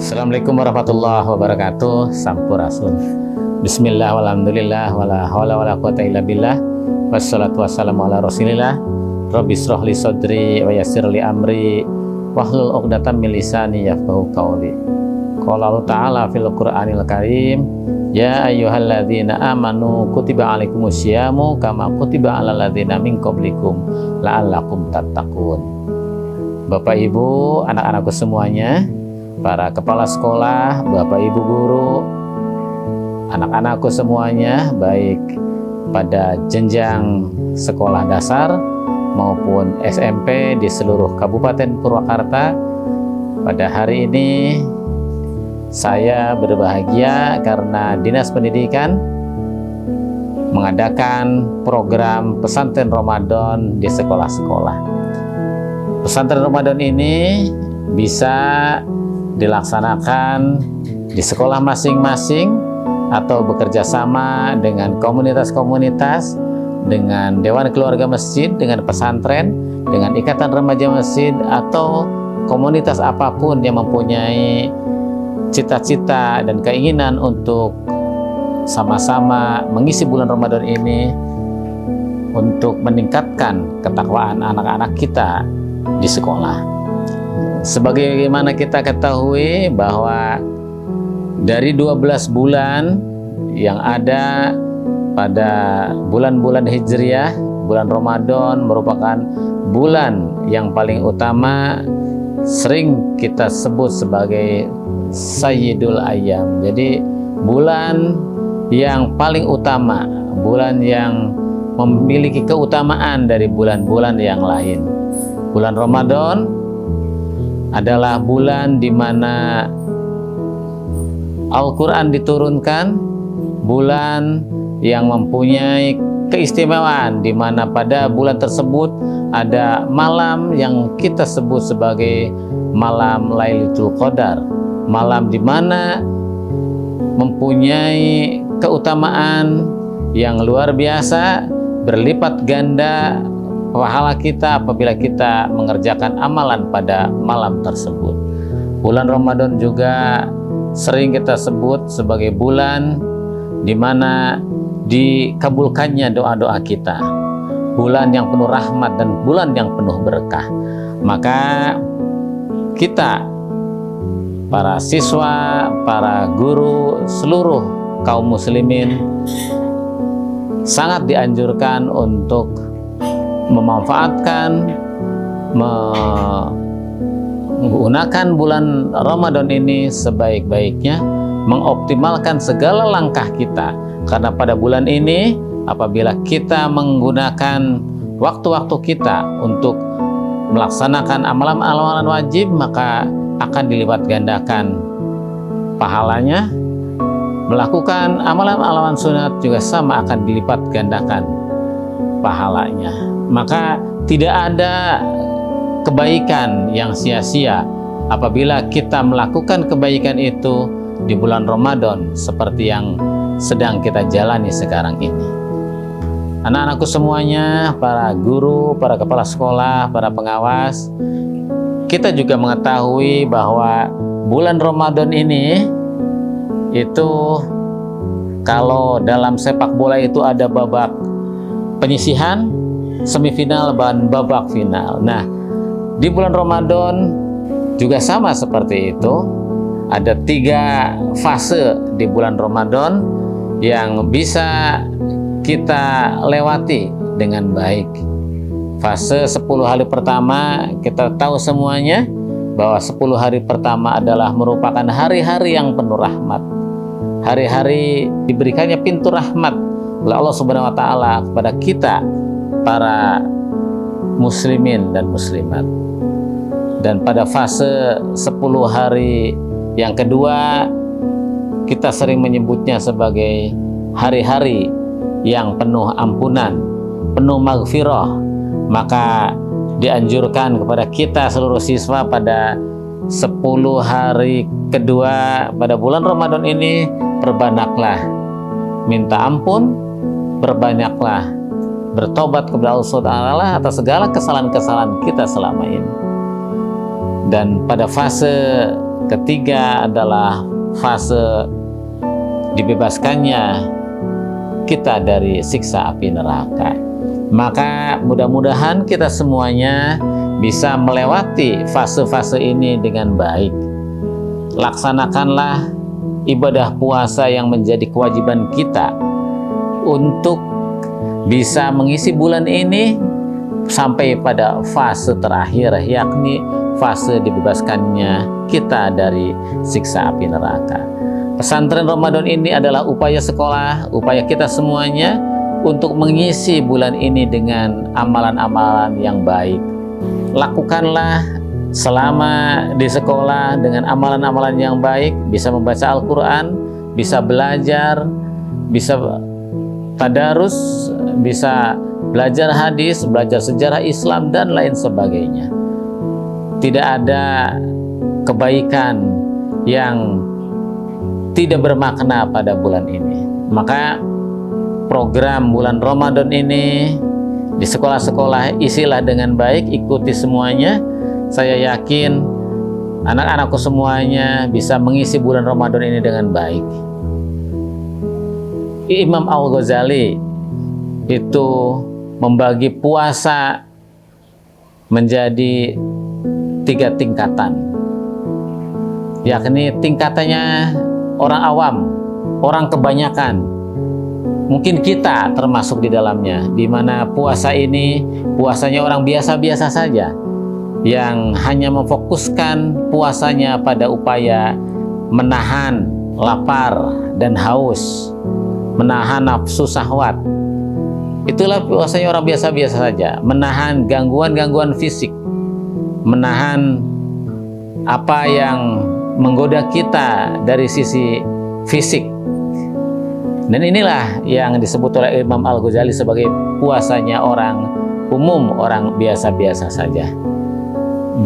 Assalamualaikum warahmatullahi wabarakatuh. Sampurasun. Bismillah walhamdulillah wala haula wala quwata illa billah. Wassalatu wassalamu ala Rasulillah. Rabbi shrah li sadri wa yassir li amri wahlul 'uqdatam min lisani yafqahu qawli. Qala Allah Ta'ala fil Qur'anil Karim, ya ayyuhalladzina amanu kutiba alaikumusyiyamu kama kutiba alal ladzina min qablikum la'allakum tattaqun. Bapak Ibu, anak-anakku semuanya, para kepala sekolah, Bapak Ibu guru, anak-anakku semuanya, baik pada jenjang sekolah dasar maupun SMP di seluruh Kabupaten Purwakarta. Pada hari ini saya berbahagia karena Dinas Pendidikan mengadakan program pesantren Ramadan di sekolah-sekolah. Pesantren Ramadan ini bisa dilaksanakan di sekolah masing-masing atau bekerja sama dengan komunitas-komunitas, dengan Dewan Keluarga Masjid, dengan pesantren, dengan Ikatan Remaja Masjid, atau komunitas apapun yang mempunyai cita-cita dan keinginan untuk sama-sama mengisi bulan Ramadan ini untuk meningkatkan ketakwaan anak-anak kita di sekolah. Sebagaimana kita ketahui bahwa dari 12 bulan yang ada pada bulan-bulan Hijriah, bulan Ramadan merupakan bulan yang paling utama, sering kita sebut sebagai Sayyidul Ayyam. Jadi bulan yang paling utama, bulan yang memiliki keutamaan dari bulan-bulan yang lain. Bulan Ramadan adalah bulan di mana Al-Quran diturunkan, bulan yang mempunyai keistimewaan, di mana pada bulan tersebut ada malam yang kita sebut sebagai malam Lailatul Qadar, malam di mana mempunyai keutamaan yang luar biasa, berlipat ganda pahala kita apabila kita mengerjakan amalan pada malam tersebut. Bulan Ramadan juga sering kita sebut sebagai bulan di mana dikabulkannya doa-doa kita, bulan yang penuh rahmat dan bulan yang penuh berkah. Maka kita, para siswa, para guru, seluruh kaum muslimin sangat dianjurkan untuk memanfaatkan, menggunakan bulan Ramadan ini sebaik-baiknya, mengoptimalkan segala langkah kita. Karena pada bulan ini apabila kita menggunakan waktu-waktu kita untuk melaksanakan amalan-amalan wajib, maka akan dilipat gandakan pahalanya. Melakukan amalan-amalan sunat juga sama, akan dilipat gandakan pahalanya. Maka tidak ada kebaikan yang sia-sia apabila kita melakukan kebaikan itu di bulan Ramadan seperti yang sedang kita jalani sekarang ini. Anak-anakku semuanya, para guru, para kepala sekolah, para pengawas, kita juga mengetahui bahwa bulan Ramadan ini itu, kalau dalam sepak bola itu ada babak penyisihan, semifinal, dan babak final. Nah, di bulan Ramadan juga sama seperti itu. Ada 3 fase di bulan Ramadan yang bisa kita lewati dengan baik. Fase 10 hari pertama, kita tahu semuanya bahwa 10 hari pertama adalah merupakan hari-hari yang penuh rahmat. Hari-hari diberikannya pintu rahmat oleh Allah Subhanahu wa Ta'ala kepada kita, para muslimin dan muslimat. Dan pada fase 10 hari yang kedua, kita sering menyebutnya sebagai hari-hari yang penuh ampunan, penuh maghfirah. Maka dianjurkan kepada kita seluruh siswa pada 10 hari kedua pada bulan Ramadan ini, perbanyaklah minta ampun, berbanyaklah bertobat kepada Allah SWT atas segala kesalahan-kesalahan kita selama ini. Dan pada fase ketiga adalah fase dibebaskannya kita dari siksa api neraka. Maka mudah-mudahan kita semuanya bisa melewati fase-fase ini dengan baik. Laksanakanlah ibadah puasa yang menjadi kewajiban kita untuk bisa mengisi bulan ini sampai pada fase terakhir, yakni fase dibebaskannya kita dari siksa api neraka. Pesantren Ramadan ini adalah upaya sekolah, upaya kita semuanya untuk mengisi bulan ini dengan amalan-amalan yang baik. Lakukanlah selama di sekolah dengan amalan-amalan yang baik, bisa membaca Al-Quran, bisa belajar, bisa tadarus, bisa belajar hadis, belajar sejarah Islam, dan lain sebagainya. Tidak ada kebaikan yang tidak bermakna pada bulan ini. Maka program bulan Ramadan ini di sekolah-sekolah isilah dengan baik, ikuti semuanya. Saya yakin anak-anakku semuanya bisa mengisi bulan Ramadan ini dengan baik. Imam Al-Ghazali itu membagi puasa menjadi 3 tingkatan, yakni tingkatannya orang awam, orang kebanyakan, mungkin kita termasuk di dalamnya, di mana puasa ini puasanya orang biasa-biasa saja, yang hanya memfokuskan puasanya pada upaya menahan lapar dan haus, menahan nafsu syahwat. Itulah puasanya orang biasa-biasa saja, menahan gangguan-gangguan fisik, menahan apa yang menggoda kita dari sisi fisik. Dan inilah yang disebut oleh Imam Al-Ghazali sebagai puasanya orang umum, orang biasa-biasa saja.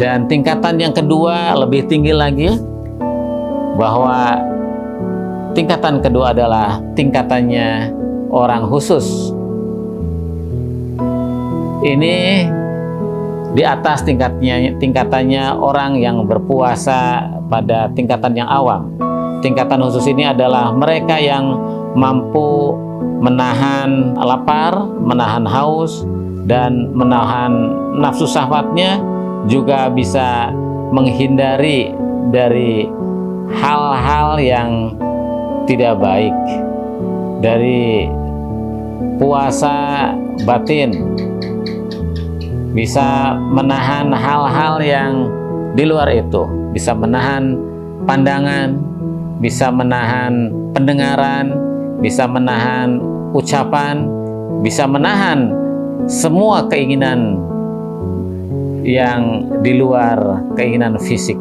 Dan tingkatan yang kedua lebih tinggi lagi, bahwa tingkatan kedua adalah tingkatannya orang khusus. Ini di atas tingkatannya orang yang berpuasa pada tingkatan yang awam. Tingkatan khusus ini adalah mereka yang mampu menahan lapar, menahan haus, dan menahan nafsu syahwatnya, juga bisa menghindari dari hal-hal yang tidak baik, dari puasa batin, bisa menahan hal-hal yang di luar itu, bisa menahan pandangan, bisa menahan pendengaran, bisa menahan ucapan, bisa menahan semua keinginan yang di luar keinginan fisik.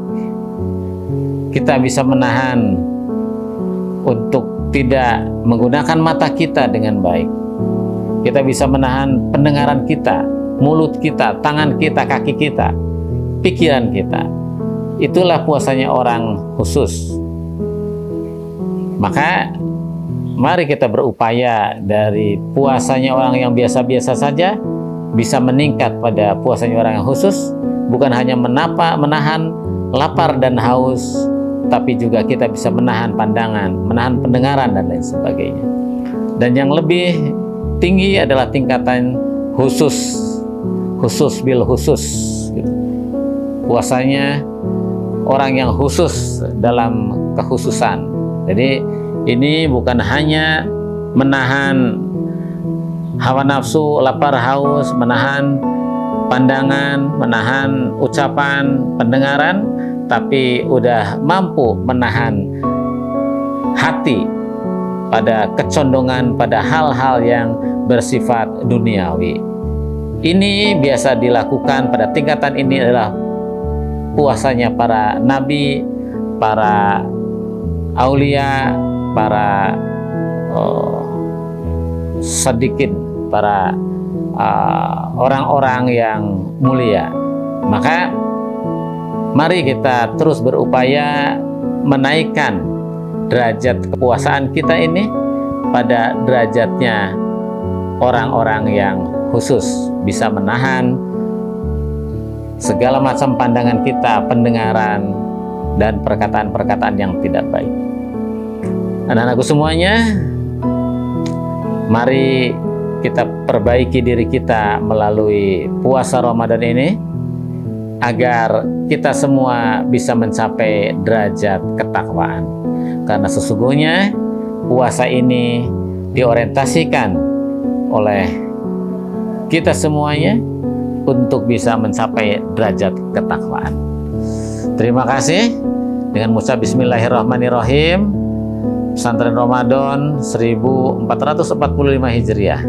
Kita bisa menahan untuk tidak menggunakan mata kita dengan baik. Kita bisa menahan pendengaran kita, mulut kita, tangan kita, kaki kita, pikiran kita. Itulah puasanya orang khusus. Maka mari kita berupaya dari puasanya orang yang biasa-biasa saja bisa meningkat pada puasanya orang yang khusus, bukan hanya menahan lapar dan haus, tapi juga kita bisa menahan pandangan, menahan pendengaran, dan lain sebagainya. Dan yang lebih tinggi adalah tingkatan khusus bil khusus, gitu. Puasanya orang yang khusus dalam kekhususan. Jadi ini bukan hanya menahan hawa nafsu, lapar, haus, menahan pandangan, menahan ucapan, pendengaran, tapi udah mampu menahan hati pada kecondongan pada hal-hal yang bersifat duniawi. Ini biasa dilakukan pada tingkatan ini adalah puasanya para nabi, para aulia, para sadiqin, para orang-orang yang mulia. Maka mari kita terus berupaya menaikkan derajat kepuasaan kita ini pada derajatnya orang-orang yang khusus, bisa menahan segala macam pandangan kita, pendengaran, dan perkataan-perkataan yang tidak baik. Anak-anakku semuanya, mari kita perbaiki diri kita melalui puasa Ramadan ini agar kita semua bisa mencapai derajat ketakwaan. Karena sesungguhnya puasa ini diorientasikan oleh kita semuanya untuk bisa mencapai derajat ketakwaan. Terima kasih. Dengan mengucap Bismillahirrahmanirrahim, Pesantren Ramadan 1445 Hijriah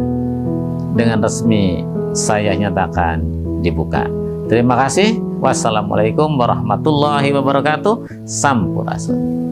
dengan resmi saya nyatakan dibuka. Terima kasih. Wassalamualaikum warahmatullahi wabarakatuh. Sampurasun.